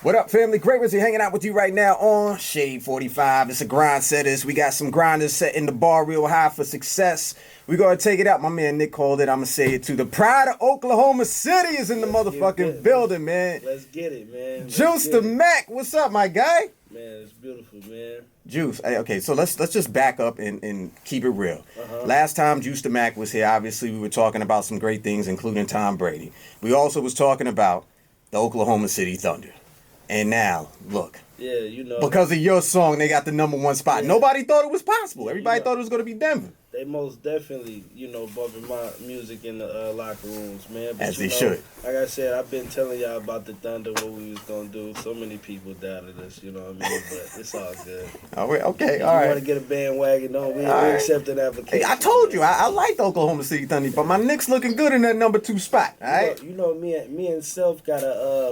What up, family? Great Rizzy hanging out with you right now on Shade 45. It's a grind setters. We got some grinders setting the bar real high for success. We're going to take it out. My man Nick called it. I'm going to say it too. The pride of Oklahoma City is in the motherfucking building, man. Let's get it, man. Juice the Mac. What's up, my guy? Man, it's beautiful, man. Juice. Hey, okay, so let's just back up and keep it real. Last time Juice the Mac was here, obviously we were talking about some great things, including Tom Brady. We also was talking about the Oklahoma City Thunder. And now, look. Yeah, you know. Because of your song, they got the #1 spot. Yeah. Nobody thought it was possible. Everybody thought it was going to be Denver. They most definitely, bumping my music in the locker rooms, man. But as they should. Like I said, I've been telling y'all about the Thunder, what we was going to do. So many people doubted us, you know what I mean? But it's all good. Oh, okay, if all right. you want to get a bandwagon, we accept an application. Hey, I told you, I like the Oklahoma City Thunder, but my Knicks looking good in that #2 spot, all right? Me and Self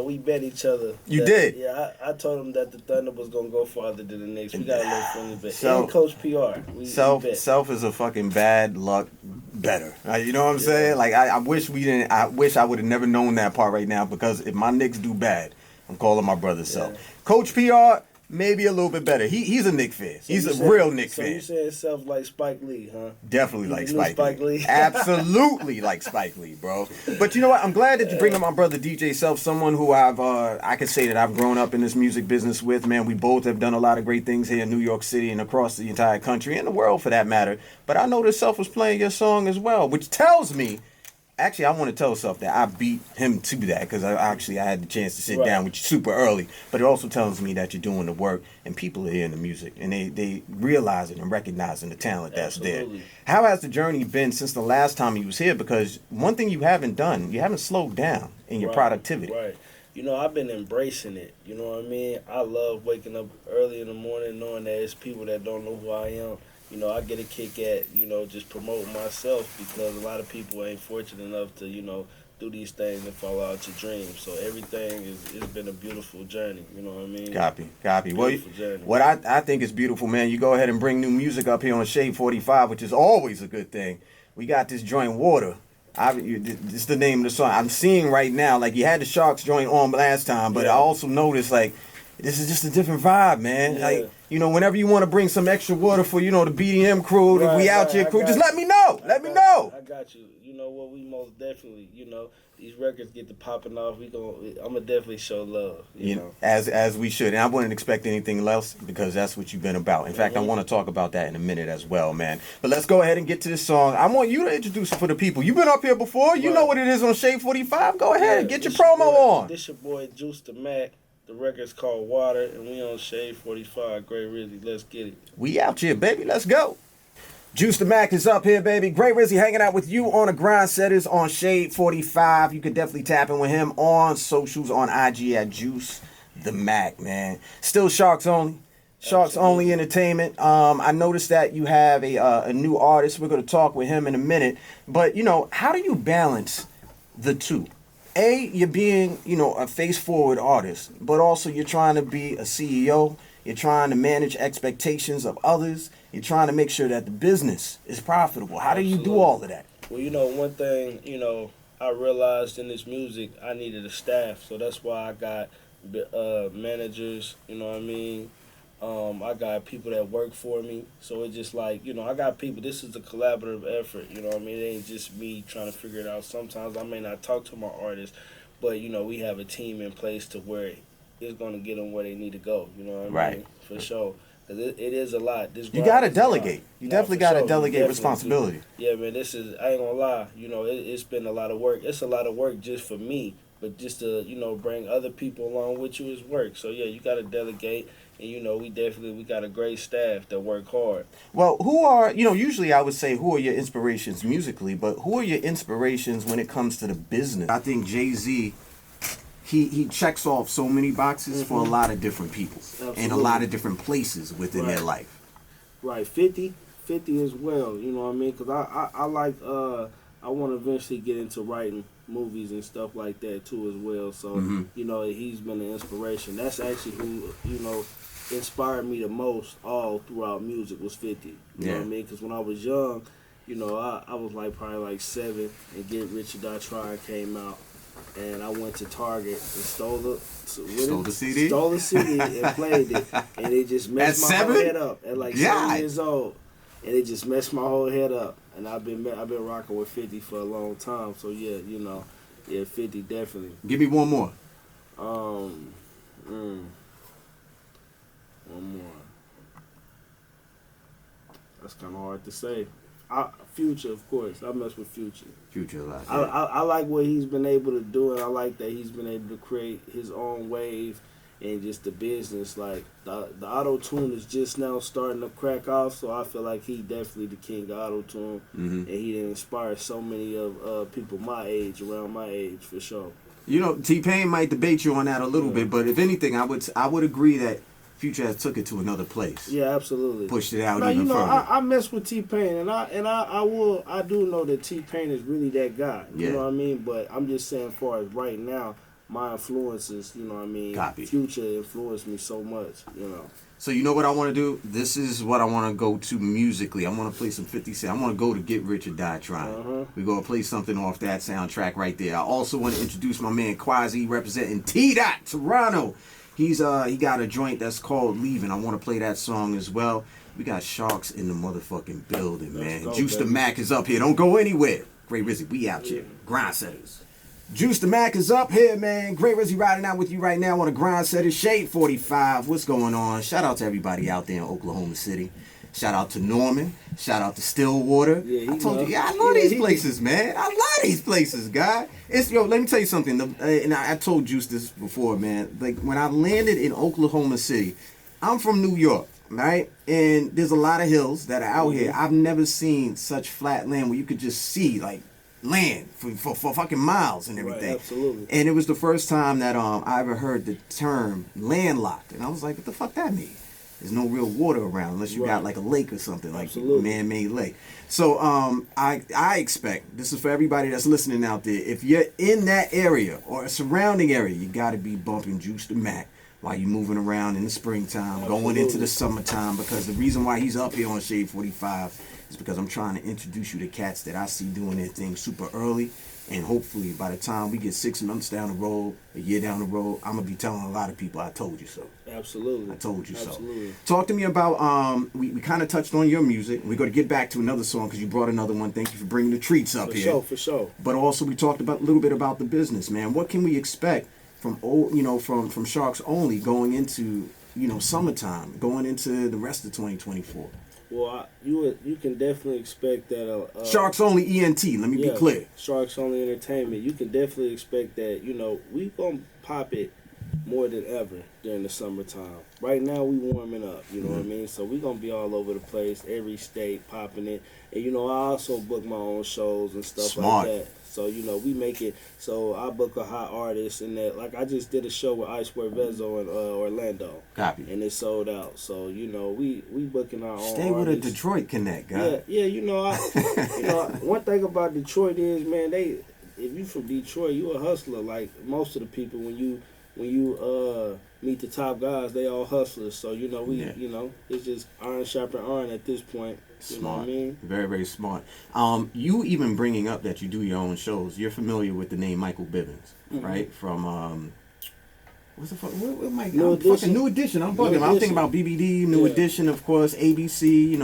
we bet each other. You did? Yeah, I told him that the Thunder was going to go farther than the Knicks. We got a little friendly bet. And Coach PR. Self is a fucking bad luck better. You know what I'm saying? Like I wish I would have never known that part right now, because if my Knicks do bad, I'm calling my brother Self. Coach PR, maybe a little bit better. He's a Knicks fan. He's a real Knicks fan. So you saying Self like Spike Lee, huh? Definitely like Spike Lee. Absolutely like Spike Lee, bro. But you know what? I'm glad that you bring up my brother DJ Self, someone who I can say that I've grown up in this music business with, man. We both have done a lot of great things here in New York City and across the entire country and the world for that matter. But I know that Self was playing your song as well, which tells me, actually, I want to tell Self that I beat him to that, because I had the chance to sit down with you super early. But it also tells me that you're doing the work and people are hearing the music and they realizing and recognizing the talent that's there. How has the journey been since the last time you was here? Because one thing you haven't done, you haven't slowed down in your productivity. Right. I've been embracing it. You know what I mean? I love waking up early in the morning knowing that it's people that don't know who I am. I get a kick at, just promoting myself, because a lot of people ain't fortunate enough to, do these things and follow out your dreams. So everything it's been a beautiful journey, you know what I mean? Copy. What I think is beautiful, man, you go ahead and bring new music up here on Shade 45, which is always a good thing. We got this joint Water. This is the name of the song. I'm seeing right now, like you had the Sharks joint on last time, but I also noticed, like, this is just a different vibe, man. Yeah. Like, whenever you want to bring some extra water for, the BDM crew, the We Out Here crew, just let me know. Let me know. I got you. You know what? We most definitely, these records get to popping off. I'm going to definitely show love, you know. As we should. And I wouldn't expect anything else, because that's what you've been about. In fact, I want to talk about that in a minute as well, man. But let's go ahead and get to this song. I want you to introduce it for the people. You've been up here before. You know what it is on Shade 45. Go ahead and get your promo on. This your boy, Juice the Mac. The record's called Water, and we on Shade 45. Great Rizzy, let's get it. We out here, baby. Let's go. Juice the Mac is up here, baby. Great Rizzy hanging out with you on the grind setters on Shade 45. You could definitely tap in with him on socials, on IG at Juice the Mac, man. Still Sharks only. Sharks only entertainment. I noticed that you have a new artist. We're going to talk with him in a minute. But, how do you balance the two? You're being, a face-forward artist, but also you're trying to be a CEO. You're trying to manage expectations of others. You're trying to make sure that the business is profitable. How do you do all of that? Well, one thing, I realized in this music, I needed a staff. So that's why I got managers, you know what I mean? I got people that work for me. So it's just like, I got people. This is a collaborative effort, you know what I mean? It ain't just me trying to figure it out. Sometimes I may not talk to my artists, but, we have a team in place to where it's going to get them where they need to go, you know what I mean? For sure. Because it is a lot. You got to delegate. You definitely got to delegate responsibility. Yeah, man, I ain't going to lie, it's been a lot of work. It's a lot of work just for me, but just to, bring other people along with you is work. So, yeah, you got to delegate. And, we got a great staff that work hard. Well, who are, usually I would say who are your inspirations musically, but who are your inspirations when it comes to the business? I think Jay-Z, he checks off so many boxes for a lot of different people. Absolutely. And a lot of different places within their life. Right, 50 as well, you know what I mean? Because I like, I want to eventually get into writing movies and stuff like that too as well. So, he's been an inspiration. That's actually who, inspired me the most all throughout music was 50. You know what I mean? Because when I was young, I was probably 7, and Get Rich or Die Trying came out. and I went to Target and stole the CD? Stole the CD and played it, and it just messed my whole head up. At like 7 years old, and it just messed my whole head up. And I've been rocking with 50 for a long time. So yeah, 50 definitely. Give me one more. One more. That's kind of hard to say. Future, of course. I mess with Future. Future a lot. I like what he's been able to do, and I like that he's been able to create his own wave and just the business. Like the auto tune is just now starting to crack off, so I feel like he definitely the king of auto tune, and he done inspired so many of people my age, around my age, for sure. You know, T-Pain might debate you on that a little bit, but if anything, I would agree that Future has took it to another place. Yeah, absolutely. Pushed it out even further. I mess with T-Pain, and I do know that T-Pain is really that guy. Yeah. You know what I mean? But I'm just saying, as far as right now, my influences, you know what I mean? Copy. Future influenced me so much, So you know what I want to do? This is what I want to go to musically. I want to play some 50 Cent. I want to go to Get Rich or Die Trying. We're going to play something off that soundtrack right there. I also want to introduce my man Quasi, representing T-Dot, Toronto. He got a joint that's called Leaving. I want to play that song as well. We got Sharks in the motherfucking building, man. Juice the Mac is up here. Don't go anywhere. Great Rizzy, we out here. Grind setters. Juice the Mac is up here, man. Great Rizzy riding out with you right now on a Grind Setters. Shade 45. What's going on? Shout out to everybody out there in Oklahoma City. Shout out to Norman. Shout out to Stillwater. I told you, I love these places, man. I love these places, guy. Let me tell you something. And I told Juice this before, man. Like, when I landed in Oklahoma City, I'm from New York, right? And there's a lot of hills that are out here. I've never seen such flat land where you could just see, like, land for fucking miles and everything. Right, absolutely. And it was the first time that I ever heard the term landlocked. And I was like, what the fuck that mean? There's no real water around unless you got like a lake or something, like a man-made lake. So I expect, this is for everybody that's listening out there, if you're in that area or a surrounding area, you got to be bumping Juice the Mac while you're moving around in the springtime, going into the summertime, because the reason why he's up here on Shade 45 is because I'm trying to introduce you to cats that I see doing their thing super early. And hopefully by the time we get 6 months down the road, a year down the road, I'm going to be telling a lot of people, I told you so. Absolutely. I told you Absolutely. so. Talk to me about, we kind of touched on your music. We're going to get back to another song because you brought another one. Thank you for bringing the treats up here. For sure. But also we talked about a little bit about the business, man. What can we expect from from Sharks Only going into, summertime, going into the rest of 2024? Well, you can definitely expect that. Sharks Only ENT. Let me be clear. Sharks Only Entertainment. You can definitely expect that. We gonna pop it more than ever during the summertime. Right now, we warming up. You know what I mean? So we gonna be all over the place, every state popping it. And I also book my own shows and stuff like that. So we make it. So I book a hot artist, and that, like, I just did a show with Ice Vezo in Orlando. Copy. And it sold out. So we booking our own. Stay with a Detroit connect, guy. Yeah. One thing about Detroit is, man, if you from Detroit, you a hustler. Like most of the people, when you meet the top guys, they all hustlers. So it's just iron sharpen iron at this point. You know what I mean? Very, very smart. You even bringing up that you do your own shows. You're familiar with the name Michael Bibbins, right? From what's the fuck? What Mike? New Edition. I'm bugging. I'm thinking about BBD, New Edition, of course, ABC.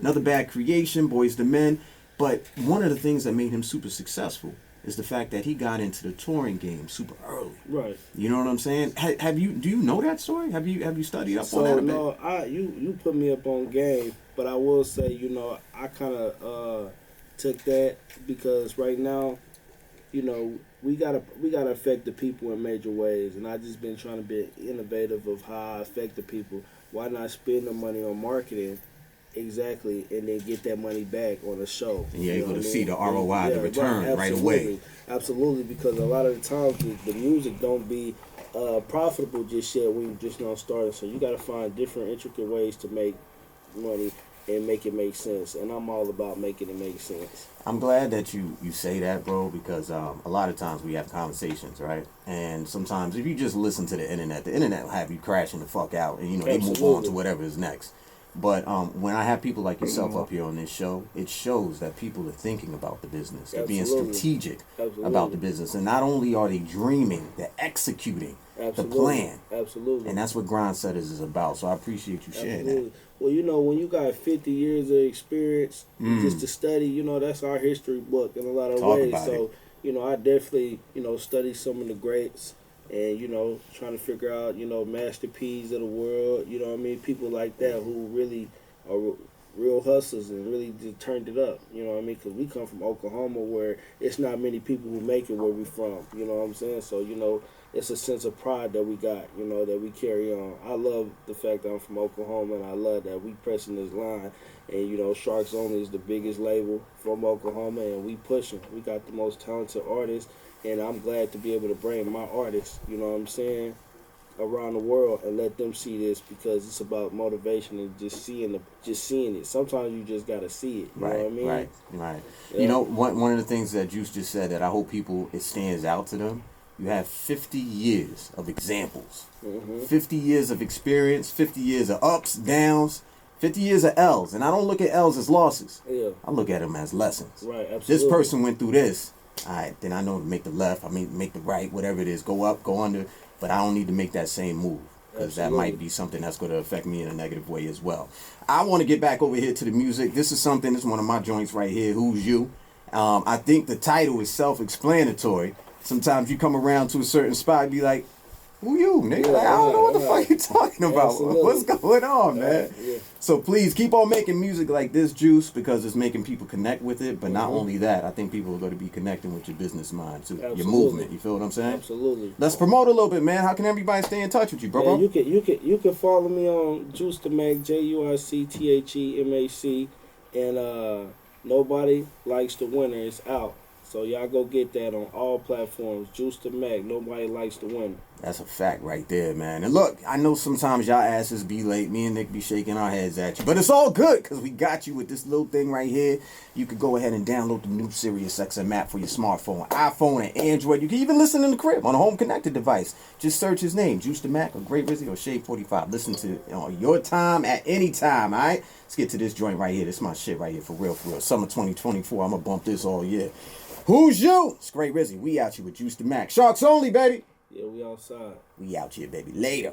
Another Bad Creation, Boys to Men. But one of the things that made him super successful is the fact that he got into the touring game super early. Right. You know what I'm saying? Do you know that story? Have you studied up on that a bit? No, you put me up on game, but I will say, I kind of took that because right now, we gotta affect the people in major ways, and I just been trying to be innovative of how I affect the people. Why not spend the money on marketing? Exactly, and then get that money back on the show. And you're able to see the ROI, the return right away. Absolutely, because a lot of the times the music don't be profitable just yet when you just not starting. So you got to find different intricate ways to make money and make it make sense. And I'm all about making it make sense. I'm glad that you say that, bro, because a lot of times we have conversations, right? And sometimes if you just listen to the internet will have you crashing the fuck out, and they move on to whatever is next. But when I have people like yourself up here on this show, it shows that people are thinking about the business. They're being strategic about the business. And not only are they dreaming, they're executing the plan. Absolutely. And that's what Grind Setters is about. So I appreciate you sharing that. Well, you know, when you got 50 years of experience just to study, you know, that's our history book in a lot of ways. So, you know, I definitely, you know, study some of the greats and, you know, trying to figure out, you know, Master P's of the world, you know what I mean? People like that who really are real hustlers and really just turned it up, you know what I mean? Because we come from Oklahoma where it's not many people who make it where we from, you know what I'm saying? So, you know, it's a sense of pride that we got, you know, that we carry on. I love the fact that I'm from Oklahoma, and I love that we pressing this line. And, you know, Sharks Only is the biggest label from Oklahoma, and we pushing. We got the most talented artists, and I'm glad to be able to bring my artists, you know what I'm saying, around the world and let them see this, because it's about motivation and just seeing it. Sometimes you just gotta see it. You know what I mean? Right. Yeah. You know, one of the things that Juice just said that I hope it stands out to them. You have 50 years of examples, 50 years of experience, 50 years of ups, downs, 50 years of L's. And I don't look at L's as losses. Yeah. I look at them as lessons. Right, absolutely. This person went through this. All right, then I know to make the left, make the right, whatever it is, go up, go under. But I don't need to make that same move, because that might be something that's going to affect me in a negative way as well. I want to get back over here to the music. This is one of my joints right here, Who's You? I think the title is self-explanatory. Sometimes you come around to a certain spot and be like, who you, nigga? Like, I don't know what the fuck you talking about. Absolutely. What's going on, man? Yeah. So please keep on making music like this, Juice, because it's making people connect with it. But not only that, I think people are going to be connecting with your business mind too, your movement. You feel what I'm saying? Absolutely. Let's promote a little bit, man. How can everybody stay in touch with you, bro? Yeah, you can follow me on Juice the Mac, JuiceThemac, and Nobody Likes the Winner is out. So y'all go get that on all platforms. Juice the Mac, Nobody Likes the Winner. That's a fact right there, man. And look, I know sometimes y'all asses be late. Me and Nick be shaking our heads at you. But it's all good, because we got you with this little thing right here. You could go ahead and download the new Sirius XM app for your smartphone, iPhone, and Android. You can even listen in the crib on a home connected device. Just search his name, Juice the Mac, or Great Rizzy, or Shade 45. Listen to your time at any time, all right? Let's get to this joint right here. This is my shit right here, for real, for real. Summer 2024, I'm going to bump this all year. Who's you? It's Great Rizzy. We out here with Juice the Mac. Sharks Only, baby. Yeah, we outside. We out here, baby. Later.